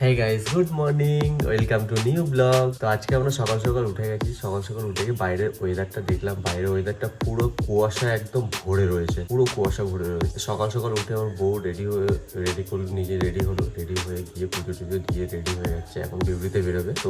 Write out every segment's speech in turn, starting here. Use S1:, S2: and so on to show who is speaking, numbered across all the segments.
S1: হ্যাঁ guys, good morning, welcome to new blog. তো আজকে আমরা সকাল সকাল উঠে গেছি। সকাল সকাল উঠে গিয়ে বাইরের ওয়েদারটা দেখলাম। বাইরের ওয়েদারটা পুরো কুয়াশা একদম ভরে রয়েছে, পুরো কুয়াশা ভরে রয়েছে। সকাল সকাল উঠে আমার বউ রেডি করলো, নিজে রেডি হলো, রেডি হয়ে গিয়ে পুজো টুজো দিয়ে রেডি হয়ে যাচ্ছে, এখন ডিউটিতে বেরোবে। তো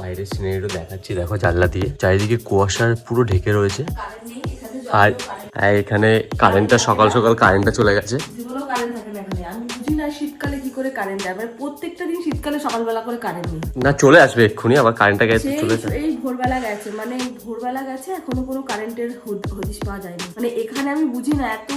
S1: বাইরের সিনারিটা দেখাচ্ছি, দেখো জানলা দিয়ে চারিদিকে কুয়াশার পুরো ঢেকে রয়েছে। আর এখানে কারেন্টটা সকাল সকাল কারেন্টটা চলে গেছে।
S2: শীতকালে কি করে কারেন্ট যায়? প্রত্যেকটা দিন শীতকালে সকালবেলা করে কারেন্ট নেই।
S1: না, চলে আসবে এক্ষুনি, আবার কারেন্টটা গেছে চলে আসবে।
S2: এই ভোরবেলা গেছে, মানে ভোরবেলা গেছে, এখনো কোনো কারেন্টের হদিশ পাওয়া যায়নি। মানে এখানে আমি বুঝি না, এত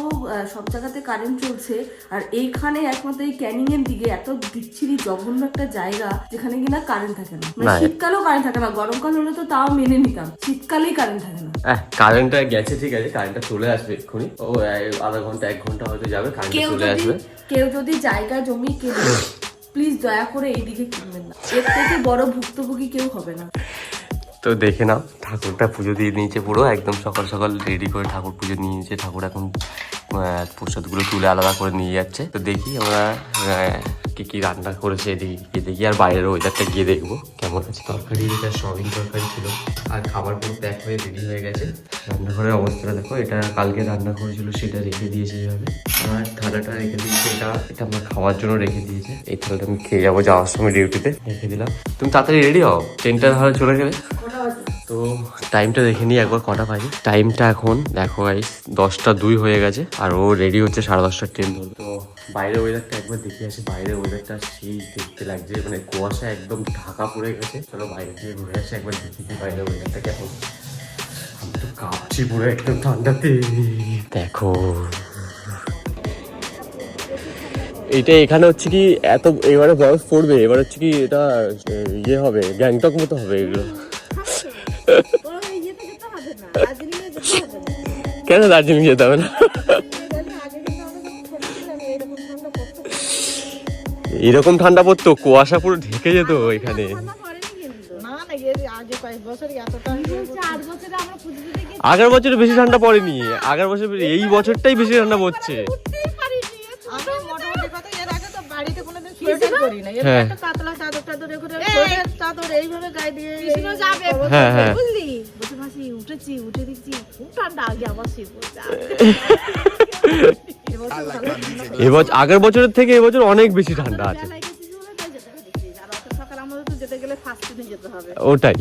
S2: সব জায়গাতে কারেন্ট চলছে, আর এইখানে একমাত্র এই ক্যানিং এর দিকে এত বিচ্ছিরি জঘন্য একটা জায়গা যেখানে কিনা কারেন্ট থাকে না। মানে শীতকালেও কারেন্ট থাকে না, গরমকাল হলে তো তাও মেনে নিতাম, শীতকালেই কারেন্ট থাকে না।
S1: কারেন্টটা গেছে, ঠিক আছে, কারেন্টটা চলে আসবে এক্ষুনি। ও আধা ঘন্টা 1 ঘন্টা হয়তো যাবে, কারেন্টটা চলে আসবে।
S2: কেউ যদি জায়গা জমি কেনে, প্লিজ দয়া করে এইদিকে কিনবেন না, এর থেকে বড় ভুক্তভোগী কেউ হবে না।
S1: তো দেখে নাও, ঠাকুরটা পুজো দিয়ে নিয়েছে পুরো একদম সকাল সকাল রেডি করে ঠাকুর পুজো নিয়ে নিয়েছে। ঠাকুর এখন প্রসাদগুলো তুলে আলাদা করে নিয়ে যাচ্ছে। তো দেখি আমরা কি কি রান্না করেছে এদিকে দেখি, আর বাইরের ওয়েদারটা গিয়ে দেখবো কেমন আছে। তরকারি, এটা সয়াবিন তরকারি ছিল, আর খাবার পুরো প্যাক হয়ে রেডি হয়ে গেছে। রান্নাঘরের অবস্থাটা দেখো, এটা কালকে রান্না করেছিল সেটা রেখে দিয়েছে এইভাবে, আর থালাটা রেখে দিয়েছে, এটা আমরা খাওয়ার জন্য রেখে দিয়েছে। এই থালাটা আমি খেয়ে যাবো যাওয়ার সময় ডিউটিতে, রেখে দিলাম। তুমি তাড়াতাড়ি রেডি হও, 10টার হারে চলে গেলে। তো টাইমটা দেখে নিই একবার, কটা বাজে। টাইমটা এখন দেখো গাইস 10টা 2 হয়ে গেছে, আর ও রেডি হচ্ছে 10:30টার ট্রেন ধরবে। তো বাইরের ওয়েদারটা একবার দেখে আসি। বাইরের ওয়েদারটা সেই দেখতে লাগছে, মানে কুয়াশা একদম ঢাকা পড়ে গেছে। চলো বাইরে থেকে ঘুরে আসি, একবার দেখি বাইরের ওয়েদারটা কেমন। আমি তো কাঁপছি পুরো একদম ঠান্ডাতে। দেখো এটা এখানে হচ্ছে কি এত এবারে বরফ পড়বে, এবার হচ্ছে কি এটা ইয়ে হবে, গ্যাংটক মতো হবে এগুলো। কেন দার্জিলিং যেতে হবে না? এরকম ঠান্ডা পড়তো, কুয়াশা পুরো ঢেকে যেত এখানে। আগের বছরে বেশি ঠান্ডা পড়েনি, আগের বছর এই বছরটাই বেশি ঠান্ডা পড়ছে। হ্যাঁ হ্যাঁ, এবছর আগের বছরের থেকে এবছর অনেক বেশি ঠান্ডা আছে। ওটাই,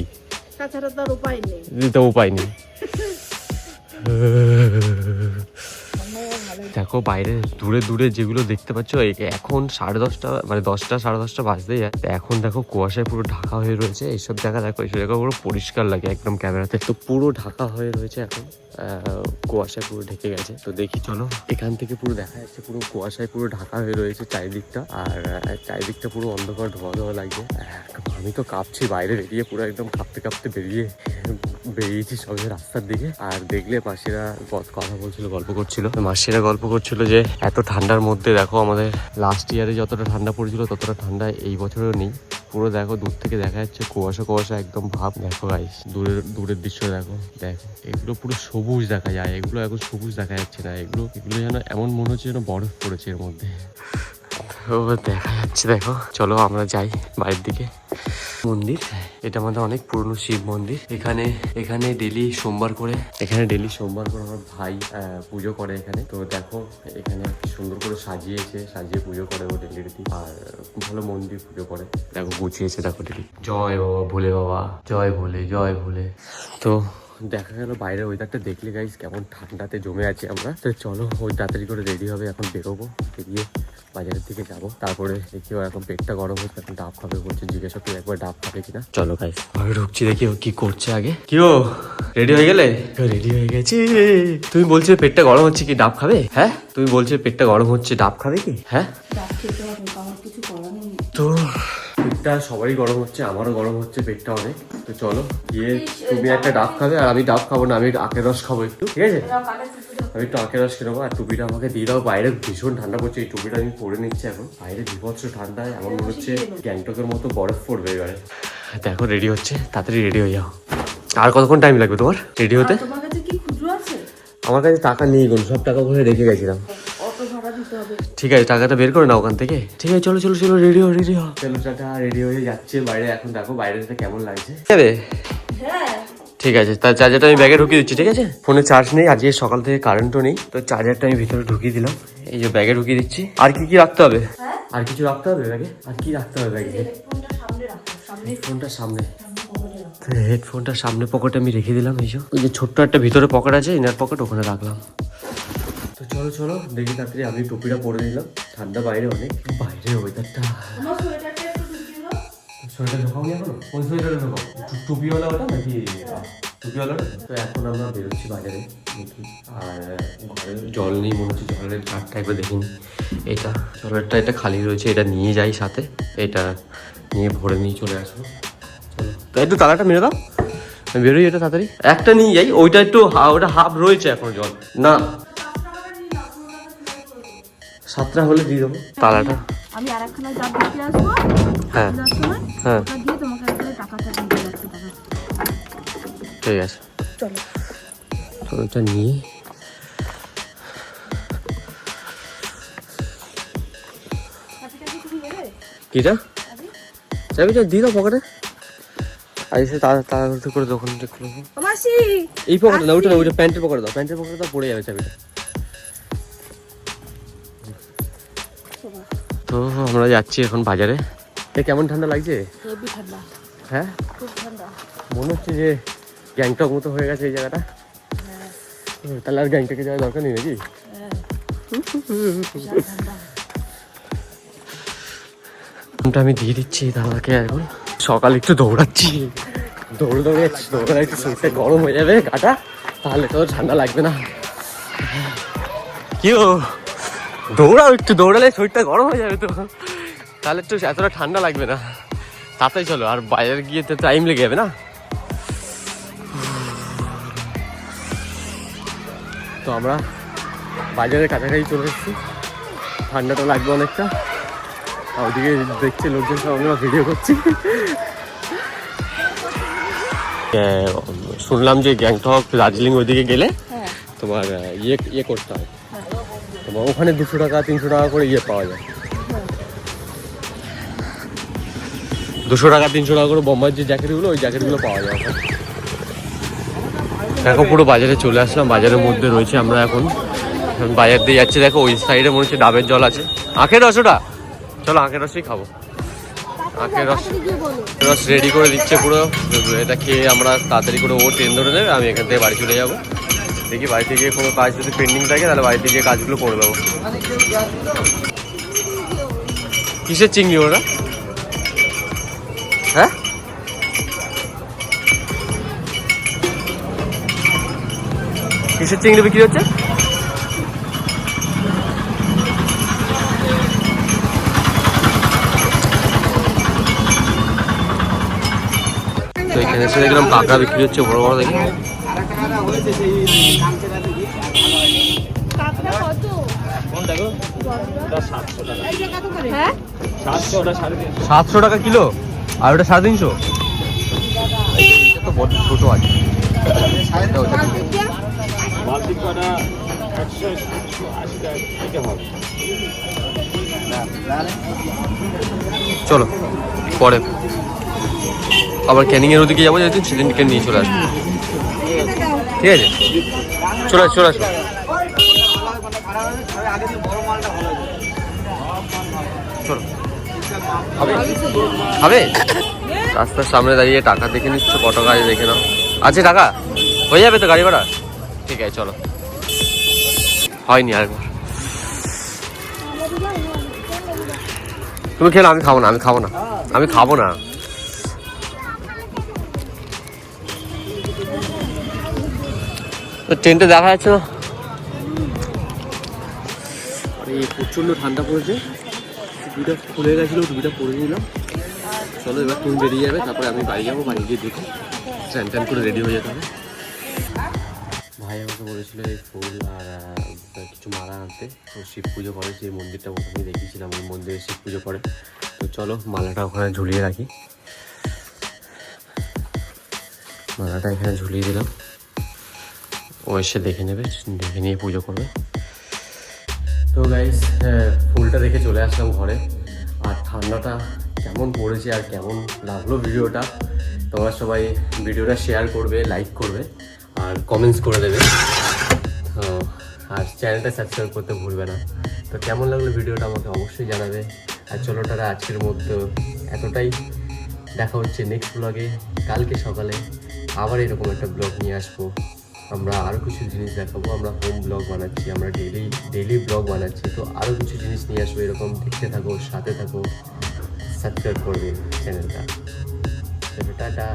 S2: তাছাড়া তো উপায় নেই,
S1: উপায় নেই। দেখো বাইরে দূরে দূরে যেগুলো দেখতে পাচ্ছ, এখন 10:30 মানে 10টা 10:30 বাজতেই যায়। এখন দেখো কুয়াশায় পুরো ঢাকা হয়ে রয়েছে। এইসব জায়গা দেখো, এইসব জায়গা পুরো পরিষ্কার লাগে একদম ক্যামেরাতে। তো পুরো ঢাকা হয়ে রয়েছে এখন, কুয়াশায় পুরো ঢেকে গেছে। তো দেখি চলো, এখান থেকে পুরো দেখা যাচ্ছে পুরো কুয়াশায় পুরো ঢাকা হয়ে রয়েছে চারিদিকটা, আর চারিদিকটা পুরো অন্ধকার ধোয়া ধোয়া লাগছে। আমি তো কাঁপছি, বাইরে বেরিয়ে পুরো একদম কাঁপতে কাঁপতে বেরিয়েছি সঙ্গে রাস্তার দিকে। আর দেখলে মাসিরা কথা বলছিল, গল্প করছিল। মাসিরা গল্প করছিল যে এত ঠান্ডার মধ্যে দেখো আমাদের লাস্ট ইয়ারে যতটা ঠান্ডা পড়েছিল ততটা ঠান্ডা এই বছরেও নেই। পুরো দেখো দূর থেকে দেখা যাচ্ছে কুয়াশা একদম ভাব। দেখো গাইস দূরের দৃশ্য দেখো, এগুলো পুরো সবুজ দেখা যায়, এগুলো এখন সবুজ দেখা যাচ্ছে না। এগুলো যেন এমন মনে হচ্ছে যেন বরফ পড়েছে এর মধ্যে। দেখা যাচ্ছে, দেখো চলো আমরা যাই বাইরের দিকে। মন্দির, এটা আমাদের অনেক পুরনো শিব মন্দির। এখানে ডেলি সোমবার করে আমার ভাই পুজো করে এখানে। তো দেখো এখানে সুন্দর করে সাজিয়ে পুজো করে ও ডেলি, আর ভালো মন্দির পুজো করে। দেখো গুছিয়েছে, দেখো ডেলি জয় বাবা ভোলে বাবা, জয় ভোলে। তো দেখা গেল বাইরের ওয়েদারটা দেখলে গাইস কেমন ঠান্ডাতে জমে আছি আমরা। তো চলো ওই তাড়াতাড়ি করে রেডি হবে, এখন বেরোবো, বেরিয়ে বাজারের দিকে যাবো। তারপরে দেখি ও এখন পেটটা গরম হচ্ছে, এখন ডাব খাবে বলছে, জিজ্ঞাসা তুই একবার ডাব খাবে কিনা। চলো গাইস আমি ঢুকছি, দেখি ও কি করছে আগে। কি ও রেডি হয়ে গেলে? রেডি হয়ে গেছি। তুমি বলছো পেটটা গরম হচ্ছে, কি ডাব খাবে? হ্যাঁ তুমি বলছো পেটটা গরম হচ্ছে, ডাব খাবে কি? হ্যাঁ তো পেটটা সবারই গরম হচ্ছে, আমারও গরম হচ্ছে পেটটা অনেক। তো চলো গিয়ে তুমি একটা ডাব খাবে, আর আমি ডাব খাবো না, আমি আখের রস খাবো একটু, ঠিক আছে? আমি একটু আখের রস কিনবো, আর টুপিটা আমাকে দিয়ে দাও। বাইরে ভীষণ ঠান্ডা পড়ছে, এই টুপিটা আমি পরে নিচ্ছি এখন। বাইরে বিভৎস ঠান্ডায় এমন মনে হচ্ছে গ্যাংটকের মতো বরফ পড়বে এবারে। দেখো রেডি হচ্ছে, তাড়াতাড়ি রেডি হয়ে যাও। আর কতক্ষণ টাইম লাগবে তোমার রেডি হতে? আমার কাছে টাকা নেই, সব টাকা ওখানে রেখে গেছিলাম।
S2: অটো ভাড়া দিতে হবে।
S1: ঠিক আছে, টাকাটা বের করে না ওখান থেকে। ঠিক আছে, চলো চলো চলো, রেডি হো রেডি হো। চলো টাকা রেডি হয়ে যাচ্ছে বাইরে। এখন দেখো বাইরেটা কেমন লাগছে। যাবে?
S2: হ্যাঁ
S1: ঠিক আছে, তার চার্জারটা আমি ব্যাগে ঢুকিয়ে দিচ্ছি। ঠিক আছে, ফোনে চার্জ নেই, আজকে সকাল থেকে কারেন্টও নেই, তো চার্জারটা আমি ভিতরে ঢুকিয়ে দিলাম। এই যে ব্যাগে ঢুকিয়ে দিচ্ছি। আর কি কি রাখতে হবে? আর কিছু রাখতে হবে ব্যাগে? আর কি রাখতে হবে ব্যাগে? হেডফোনটা সামনে, হেডফোনটা সামনে পকেটে আমি রেখে দিলাম। এই যে ওই যে ছোট্ট একটা ভিতরে পকেট আছে, ইনার পকেট, ওখানে রাখলাম। তো চলো চলো দেখি তাড়াতাড়ি। আমি টুপিটা পরে নিলাম, ঠান্ডা বাইরে অনেক। বাইরে ওয়েদারটা, সোয়েটার ঢোকাও এখনো? কোন সোয়েটারে ঢোকাও? টুপিওয়ালা ওটা নাকি টুপিওয়ালাটা? তো এখন আমরা বেরোচ্ছি বাজারে দেখি। আর ঘরে জল নেই মনে হচ্ছে, জলের জারটা একবার দেখিনি। এটা জলেরটা, এটা খালি রয়েছে, এটা নিয়ে যাই সাথে, এটা নিয়ে ভরে নিয়ে চলে আসবো। চলো, তো একটু তালাটা মেরে দাও, আমি বেরোই এটা তাড়াতাড়ি। একটা নিয়ে যাই, ওইটা একটু ওটা হাফ রয়েছে এখন জল। না 7টা হলে দিয়ে দেবো তালাটা।
S2: আমি আরেকখানা জার দিতে আসবো।
S1: হ্যাঁ হ্যাঁ
S2: ওটা দিয়ে তোমাকে আসলে টাকাটা দিয়ে যাচ্ছে টাকা।
S1: ঠিক আছে,
S2: চলো
S1: তো ওটা নিয়ে কিটা চাবিটা দিয়ে দাও পকেটে। আর এসে তাড়াতাড়ি করে দোকানটা খুলবো।
S2: মাসি
S1: এই পকেটে না, ওইটা না, ওইটা প্যান্টের পকেটে দাও, প্যান্টের পকেটে দাও, পড়ে যাবে চাবিটা। তো আমরা যাচ্ছি এখন বাজারে। কেমন ঠান্ডা লাগছে?
S2: হেভি ঠান্ডা।
S1: হ্যাঁ
S2: খুব ঠান্ডা।
S1: মনে হচ্ছে যে গ্যাংটক মতো হয়ে গেছে এই জায়গাটা। তাহলে আর গ্যাংটকে যাওয়ার দরকার নেই নাকি? ফোনটা আমি দিয়ে দিচ্ছি দাদাকে এখন। সকালে একটু দৌড়াচ্ছি, দৌড়ে একটু শরীরটা গরম হয়ে যাবে গাটা, তাহলে তো ঠান্ডা লাগবে না। কি দৌড়াও, একটু দৌড়ালে শরীরটা গরম হয়ে যাবে, তো তাহলে একটু এতটা ঠান্ডা লাগবে না। তাড়াতাড়ি চলো, আর বাইরে গিয়ে তো টাইম লেগে যাবে না। তো আমরা বাজারের কাছাকাছি চলে এসেছি, ঠান্ডাটা লাগবে অনেকটা। আর ওদিকে দেখছি লোকজন সব, আমরা ভিডিও করছি। শুনলাম যে গ্যাংটক দার্জিলিং ওইদিকে গেলে তোমার ইয়ে করতে হয়, তোমার ওখানে 200 টাকা 300 টাকা করে ইয়ে পাওয়া যায়। 200 টাকা 300 টাকা করে বোম্বাইয়ের যে জ্যাকেটগুলো, ওই জ্যাকেটগুলো পাওয়া যায় ওখানে। দেখো পুরো বাজারে চলে আসলাম, বাজারের মধ্যে রয়েছে আমরা এখন। বাজার দিয়ে যাচ্ছি, দেখো ওই সাইডে মনে হচ্ছে ডাবের জল আছে। আখের রস ওটা, চলো আখের রসই খাবো। আখের রস রেডি করে দিচ্ছে পুরো। এটা খেয়ে আমরা তাড়াতাড়ি করে ও ট্রেন ধরে নেবে, আমি এখান থেকে বাড়ি চলে যাবো। দেখি বাড়িতে গিয়ে কোনো কাজ যদি পেন্ডিং থাকে তাহলে বাড়িতে গিয়ে কাজগুলো করে দেবো। কিসের চিংড়ি ওরা? হ্যাঁ কিসের চিংড়ি বিক্রি হচ্ছে? তো এখানে এসে দেখলাম কাঁকড়া বিক্রি হচ্ছে বড় বড় দেখি।
S2: হ্যাঁ
S1: 700 টাকা কিলো, আর ওটা 350। এটা তো বড় ছোট আছে। চলো পরে আবার ক্যানিং এর ওদিকে যাবো, যেদিন সেদিনকে নিয়ে চলে আসবো। ঠিক আছে, চলে আসো চলে আসো। চলো হবে রাস্তার সামনে দাঁড়িয়ে টাকা দেখে নিচ্ছ, কত গাড়ি দেখে নাও। আছে টাকা, হয়ে যাবে তো গাড়ি ভাড়া? ঠিক আছে চলো। হয়নি আরেকবার। তুমি খেলো, আমি খাবো না, আমি খাবো না, আমি খাবো না। ট্রেনটা দেখা যাচ্ছে না, প্রচন্ড ঠান্ডা পড়েছে। টুপিটা খুলে গেছিলো, টুপিটা পরে নিলাম। চলো এবার ট্রেন বেরিয়ে যাবে, তারপরে আমি বাড়ি যাবো, বাড়ি গিয়ে দেখো স্নান টান করে রেডি হয়ে যেতে হবে। ভাই আমাকে বলেছিল এই ফুল আর কিছু মালা আনতে, তো শিব পুজো করে, যে মন্দিরটা ওখানে দেখিয়েছিলাম, ওই মন্দিরে শিব পুজো করে। তো চলো মালাটা ওখানে ঝুলিয়ে রাখি। মালাটা এখানে ঝুলিয়ে দিলাম, ও এসে দেখে নেবে, দেখে নিয়ে পুজো করবে। তো গাইস ফুলটা রেখে চলে আসলাম ঘরে। আর ঠান্ডাটা কেমন পড়েছে আর কেমন লাগলো ভিডিওটা, তোমরা সবাই ভিডিওটা শেয়ার করবে, লাইক করবে আর কমেন্টস করে দেবে। আর চ্যানেলটা সাবস্ক্রাইব করতে ভুলবে না। তো কেমন লাগলো ভিডিওটা আমাকে অবশ্যই জানাবে। আর চলো টাটা, আজকের মধ্যে এতটাই। দেখা হচ্ছে নেক্সট ব্লগে। কালকে সকালে আবার এরকম একটা ব্লগ নিয়ে আসবো। আমরা আরও কিছু জিনিস দেখাবো। আমরা হোম ব্লগ বানাচ্ছি, আমরা ডেইলি ব্লগ বানাচ্ছি। তো আরও কিছু জিনিস নিয়ে আসবো। এরকম দেখতে থাকো, সাথে থাকো, সাবস্ক্রাইব করবে চ্যানেলটা। টাটা।